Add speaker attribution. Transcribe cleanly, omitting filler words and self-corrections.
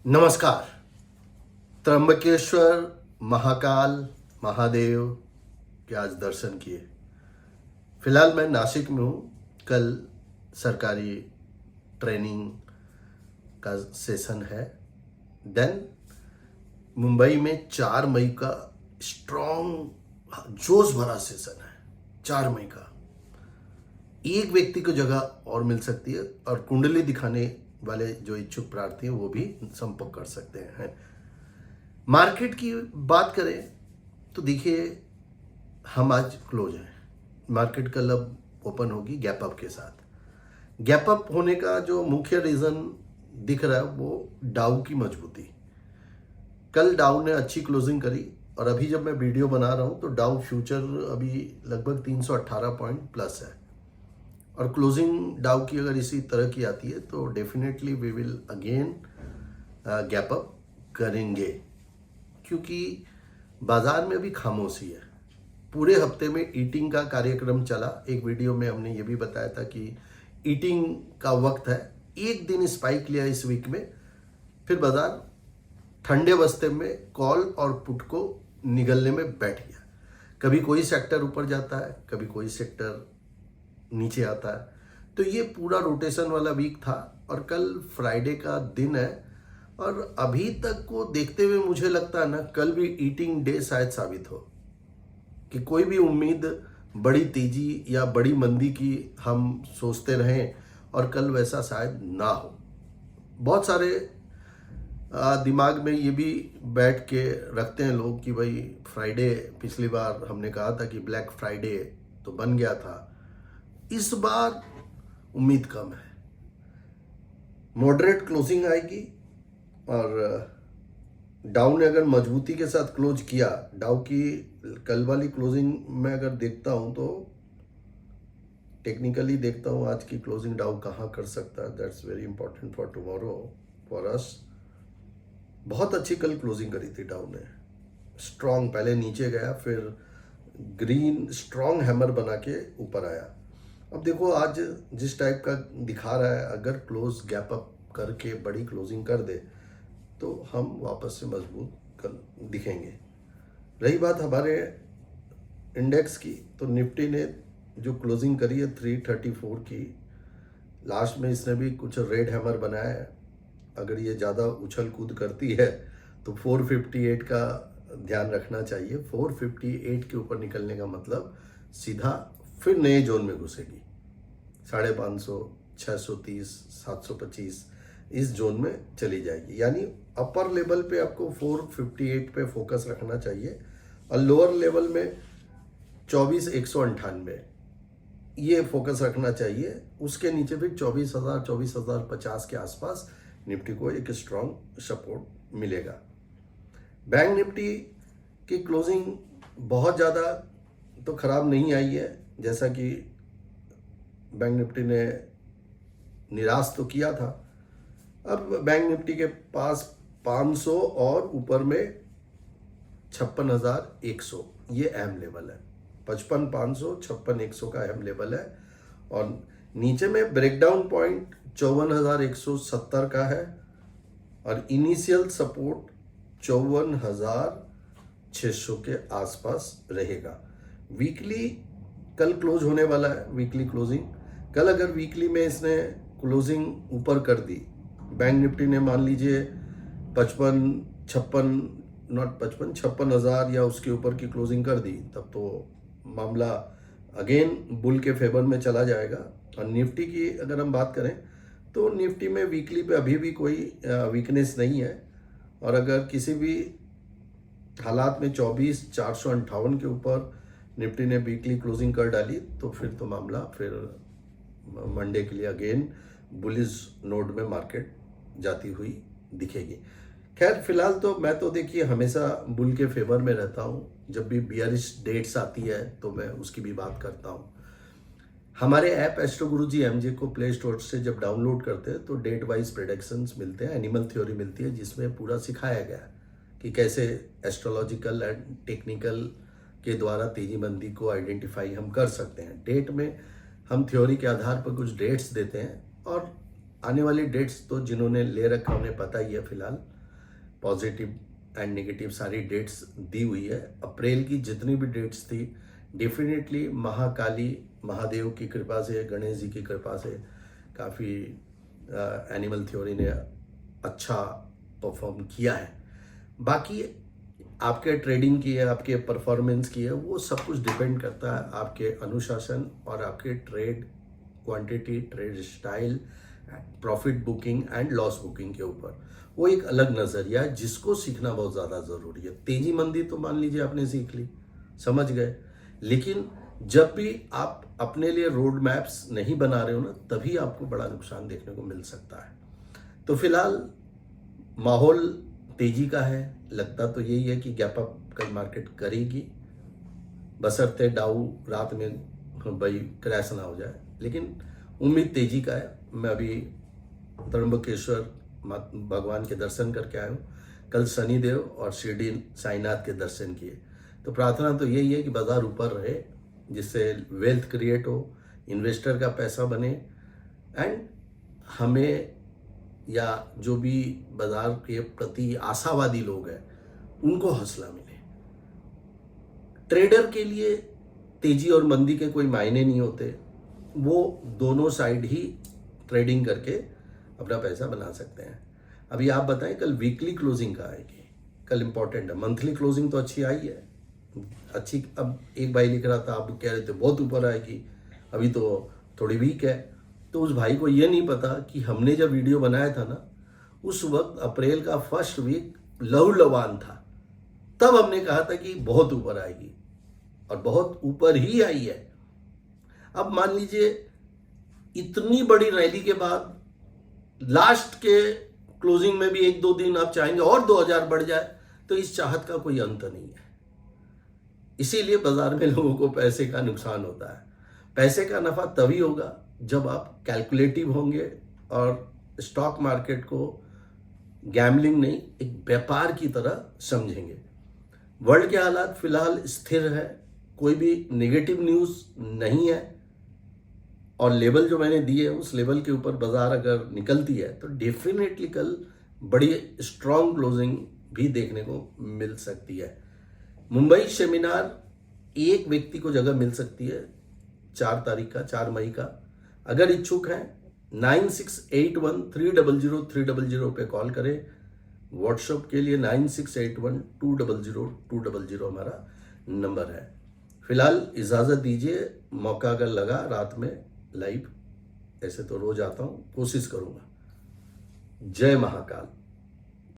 Speaker 1: नमस्कार। त्र्यंबकेश्वर महाकाल महादेव के आज दर्शन किए। फिलहाल मैं नासिक में हूँ। कल सरकारी ट्रेनिंग का सेशन है। देन मुंबई में 4 मई का स्ट्रॉन्ग जोश भरा सेशन है। 4 मई का एक व्यक्ति को जगह और मिल सकती है और कुंडली दिखाने वाले जो इच्छुक प्रार्थी हैं वो भी संपर्क कर सकते हैं। मार्केट की बात करें तो देखिए, हम आज क्लोज हैं। मार्केट कल अब ओपन होगी गैप अप के साथ। गैप अप होने का जो मुख्य रीज़न दिख रहा है वो डाउ की मजबूती। कल डाउ ने अच्छी क्लोजिंग करी और अभी जब मैं वीडियो बना रहा हूँ तो डाउ फ्यूचर अभी लगभग 318 पॉइंट प्लस है और क्लोजिंग डाउ की अगर इसी तरह की आती है तो definitely we will again gap up करेंगे, क्योंकि बाजार में अभी खामोशी है। पूरे हफ्ते में ईटिंग का कार्यक्रम चला। एक वीडियो में हमने ये भी बताया था कि ईटिंग का वक्त है। एक दिन स्पाइक लिया इस वीक में, फिर बाजार ठंडे बस्ते में कॉल और पुट को निगलने में बैठ गया। कभी कोई सेक्टर ऊपर जाता है, कभी कोई सेक्टर नीचे आता है। तो ये पूरा रोटेशन वाला वीक था और कल फ्राइडे का दिन है और अभी तक को देखते हुए मुझे लगता है ना, कल भी ईटिंग डे शायद साबित हो कि कोई भी उम्मीद बड़ी तेजी या बड़ी मंदी की हम सोचते रहें और कल वैसा शायद ना हो। बहुत सारे दिमाग में ये भी बैठ के रखते हैं लोग कि भाई फ्राइडे, पिछली बार हमने कहा था कि ब्लैक फ्राइडे तो बन गया था, इस बार उम्मीद कम है। मॉडरेट क्लोजिंग आएगी और डाउ ने अगर मजबूती के साथ क्लोज किया, डाउ की कल वाली क्लोजिंग में अगर देखता हूं तो टेक्निकली देखता हूं आज की क्लोजिंग डाउ कहां कर सकता है। That's very important for tomorrow for us. बहुत अच्छी कल क्लोजिंग करी थी डाउ ने। स्ट्रॉन्ग पहले नीचे गया, फिर ग्रीन स्ट्रॉन्ग हैमर बना के ऊपर आया। अब देखो आज जिस टाइप का दिखा रहा है, अगर क्लोज गैप अप करके बड़ी क्लोजिंग कर दे तो हम वापस से मजबूत कर दिखेंगे। रही बात हमारे इंडेक्स की, तो निफ्टी ने जो क्लोजिंग करी है 334 की, लास्ट में इसने भी कुछ रेड हैमर बनाया है। अगर ये ज़्यादा उछल कूद करती है तो 458 का ध्यान रखना चाहिए। 458 के ऊपर निकलने का मतलब सीधा फिर नए जोन में घुसेगी। 550, 630, 725 इस जोन में चली जाएगी। यानी अपर लेवल पे आपको 458 पे फोकस रखना चाहिए और लोअर लेवल में 24,198 ये फोकस रखना चाहिए। उसके नीचे फिर 24,000, 24,050 के आसपास निफ्टी को एक स्ट्रॉन्ग सपोर्ट मिलेगा। बैंक निफ्टी की क्लोजिंग बहुत ज़्यादा तो खराब नहीं आई है, जैसा कि बैंक निफ्टी ने निराश तो किया था। अब बैंक निफ्टी के पास 500 और ऊपर में 56,100 ये अहम लेवल है। 55,500, 56,100 का अहम लेवल है और नीचे में ब्रेकडाउन पॉइंट 54,170 का है और इनिशियल सपोर्ट 54,600 के आसपास रहेगा। वीकली कल क्लोज होने वाला है, वीकली क्लोजिंग। कल अगर वीकली में इसने क्लोजिंग ऊपर कर दी, बैंक निफ्टी ने मान लीजिए 56,000 या उसके ऊपर की क्लोजिंग कर दी, तब तो मामला अगेन बुल के फेवर में चला जाएगा। और निफ्टी की अगर हम बात करें तो निफ्टी में वीकली पे अभी भी कोई वीकनेस नहीं है और अगर किसी भी हालात में 24,458 के ऊपर निफ्टी ने वीकली क्लोजिंग कर डाली तो फिर तो मामला फिर मंडे के लिए अगेन बुलिश नोड में मार्केट जाती हुई दिखेगी। खैर फिलहाल तो मैं तो देखिए हमेशा बुल के फेवर में रहता हूँ। जब भी बियरिश डेट्स आती है तो मैं उसकी भी बात करता हूँ। हमारे ऐप एस्ट्रो गुरुजी एमजे को प्ले स्टोर से जब डाउनलोड करते हैं तो डेट वाइज प्रेडिक्शंस मिलते हैं, एनिमल थ्योरी मिलती है, जिसमें पूरा सिखाया गया है कि कैसे एस्ट्रोलॉजिकल एंड टेक्निकल के द्वारा तेजी मंदी को आइडेंटिफाई हम कर सकते हैं। डेट में हम थ्योरी के आधार पर कुछ डेट्स देते हैं और आने वाली डेट्स तो जिन्होंने ले रखा उन्हें पता ही है। फिलहाल पॉजिटिव एंड नेगेटिव सारी डेट्स दी हुई है। अप्रैल की जितनी भी डेट्स थी डेफिनेटली महाकाली महादेव की कृपा से, गणेश जी की कृपा से काफ़ी एनिमल थ्योरी ने अच्छा परफॉर्म किया है। बाकी आपके ट्रेडिंग की है, आपके परफॉर्मेंस की है, वो सब कुछ डिपेंड करता है आपके अनुशासन और आपके trade quantity, trade style, profit booking and loss booking के ऊपर। वो एक अलग नज़रिया है जिसको सीखना बहुत ज़्यादा ज़रूरी है। तेजी मंदी तो मान लीजिए आपने सीख ली, समझ गए, लेकिन जब भी आप अपने लिए रोड मैप्स नहीं बना रहे हो ना, तभी आपको बड़ा नुकसान देखने को मिल सकता है। तो फिलहाल माहौल तेजी का है, लगता तो यही है कि गैप अप कल मार्केट करेगी, बशर्ते डाउ रात में भाई क्रैश ना हो जाए, लेकिन उम्मीद तेजी का है। मैं अभी त्र्यंबकेश्वर भगवान के दर्शन करके आया हूँ, कल शनिदेव और शिरडी साईनाथ के दर्शन किए। तो प्रार्थना तो यही है कि बाजार ऊपर रहे, जिससे वेल्थ क्रिएट हो, इन्वेस्टर का पैसा बने एंड हमें या जो भी बाजार के प्रति आशावादी लोग हैं उनको हौसला मिले। ट्रेडर के लिए तेजी और मंदी के कोई मायने नहीं होते, वो दोनों साइड ही ट्रेडिंग करके अपना पैसा बना सकते हैं। अभी आप बताएं कल वीकली क्लोजिंग कहाँ आएगी? कल इंपॉर्टेंट है। मंथली क्लोजिंग तो अच्छी आई है, अच्छी। अब एक भाई लिख रहा था, आप कह रहे थे बहुत ऊपर आएगी, अभी तो थोड़ी वीक है। तो उस भाई को ये नहीं पता कि हमने जब वीडियो बनाया था ना, उस वक्त अप्रैल का फर्स्ट वीक लहूलुहान था, तब हमने कहा था कि बहुत ऊपर आएगी और बहुत ऊपर ही आई है। अब मान लीजिए इतनी बड़ी रैली के बाद लास्ट के क्लोजिंग में भी 1-2 दिन आप चाहेंगे और 2000 बढ़ जाए, तो इस चाहत का कोई अंत नहीं है। इसीलिए बाजार में लोगों को पैसे का नुकसान होता है। पैसे का नफा तभी होगा जब आप कैलकुलेटिव होंगे और स्टॉक मार्केट को गैम्बलिंग नहीं, एक व्यापार की तरह समझेंगे। वर्ल्ड के हालात फिलहाल स्थिर है, कोई भी नेगेटिव न्यूज़ नहीं है, और लेवल जो मैंने दिए उस लेवल के ऊपर बाजार अगर निकलती है तो डेफिनेटली कल बड़ी स्ट्रॉन्ग क्लोजिंग भी देखने को मिल सकती है। मुंबई सेमिनार एक व्यक्ति को जगह मिल सकती है 4 तारीख का, 4 मई का। अगर इच्छुक हैं 9681300300 पे कॉल करें। व्हाट्सएप के लिए 9681200200 हमारा नंबर है। फिलहाल इजाज़त दीजिए, मौका अगर लगा रात में लाइव, ऐसे तो रोज आता हूँ, कोशिश करूँगा। जय महाकाल।